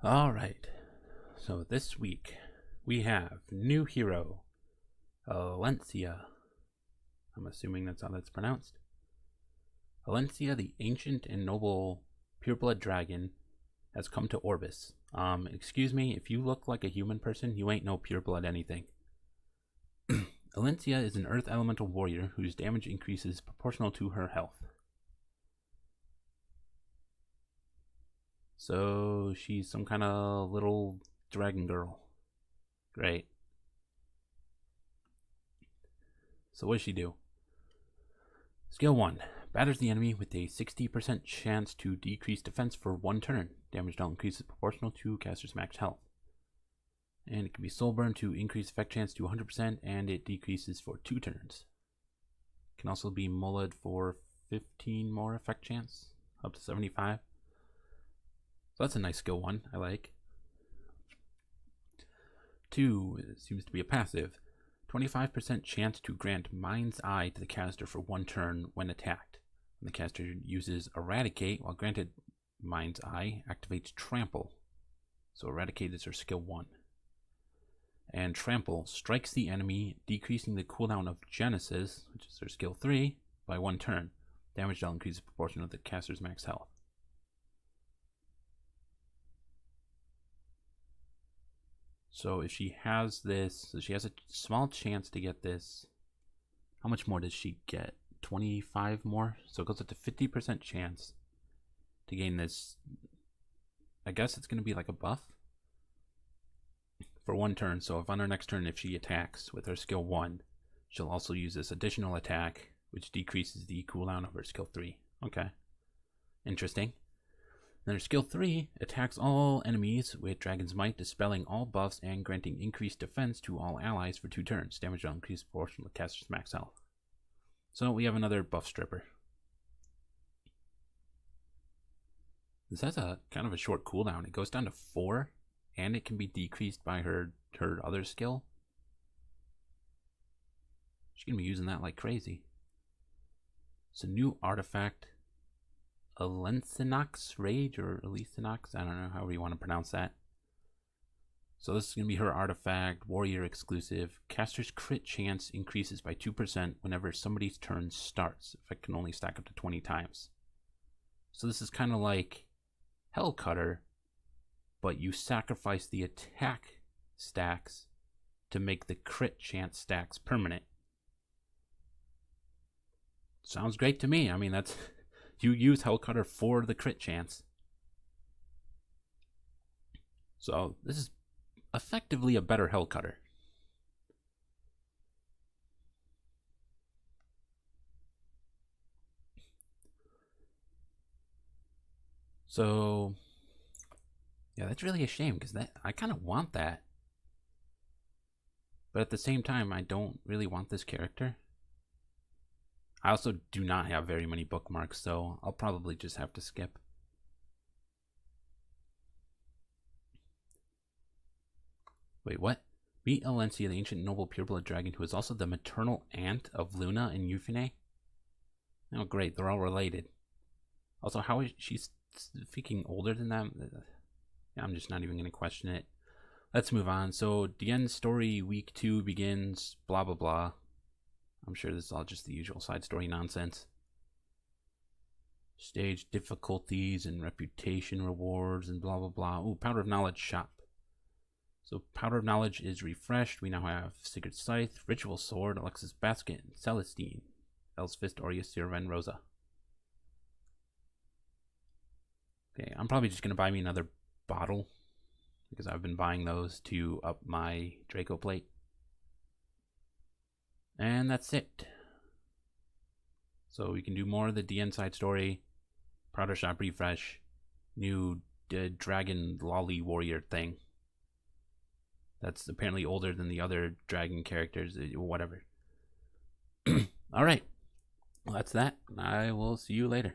Alright, so this week we have new hero, Alencia. I'm assuming that's how that's pronounced. Alencia, the ancient and noble pureblood dragon, has come to Orbis. Excuse me, if you look like a human person, you ain't no pureblood anything. Alencia is an earth elemental warrior whose damage increases proportional to her health. So she's some kind of little dragon girl. Great. So what does she do? Skill 1. Batters the enemy with a 60% chance to decrease defense for 1 turn. Damage dealt increases proportional to caster's max health. And it can be soul burn to increase effect chance to 100%, and it decreases for 2 turns. It can also be mullied for 15 more effect chance, up to 75. So that's a nice skill 1, I like. 2 seems to be a passive. 25% chance to grant Mind's Eye to the caster for 1 turn when attacked. When the caster uses Eradicate, while granted Mind's Eye, activates Trample. So Eradicate is her skill 1. And Trample strikes the enemy, decreasing the cooldown of Genesis, which is her skill 3, by 1 turn. Damage dealt increases proportional to the caster's max health. So if she has this, so she has a small chance to get this. How much more does she get? 25 more? So it goes up to 50% chance to gain this. I guess it's going to be like a buff for 1 turn. So if on her next turn, if she attacks with her skill 1, she'll also use this additional attack, which decreases the cooldown of her skill 3. Okay. Interesting. Then her skill 3 attacks all enemies with Dragon's Might, dispelling all buffs and granting increased defense to all allies for 2 turns. Damage will increase proportional to caster's max health. So we have another buff stripper. This has a kind of a short cooldown. It goes down to 4, and it can be decreased by her other skill. She's going to be using that like crazy. It's a new artifact. Alencinox Rage, or Alicinox, I don't know, however you want to pronounce that. So this is going to be her artifact, warrior exclusive. Caster's crit chance increases by 2% whenever somebody's turn starts. If it can only stack up to 20 times. So this is kind of like Hellcutter, but you sacrifice the attack stacks to make the crit chance stacks permanent. Sounds great to me. I mean, that's... You use Hellcutter for the crit chance. So this is effectively a better Hellcutter. So yeah, that's really a shame because I kind of want that. But at the same time, I don't really want this character. I also do not have very many bookmarks, so I'll probably just have to skip. Wait, what? Meet Alencia, the ancient noble pureblood dragon, who is also the maternal aunt of Luna and Euphine. Oh, great, they're all related. Also, how is she speaking older than them? I'm just not even going to question it. Let's move on. So, Diene's story week 2 begins, blah, blah, blah. I'm sure this is all just the usual side story nonsense. Stage difficulties and reputation rewards and blah, blah, blah. Ooh, Powder of Knowledge shop. So Powder of Knowledge is refreshed. We now have Sigurd Scythe, Ritual Sword, Alexis Basket, Celestine, El's Fist, Aureus, Sirven, Rosa. Okay, I'm probably just going to buy me another bottle because I've been buying those to up my Draco plate. And that's it. So we can do more of the Diene side story. Powder shop refresh. New dragon loli warrior thing. That's apparently older than the other dragon characters. Whatever. Alright. Well, that's that. I will see you later.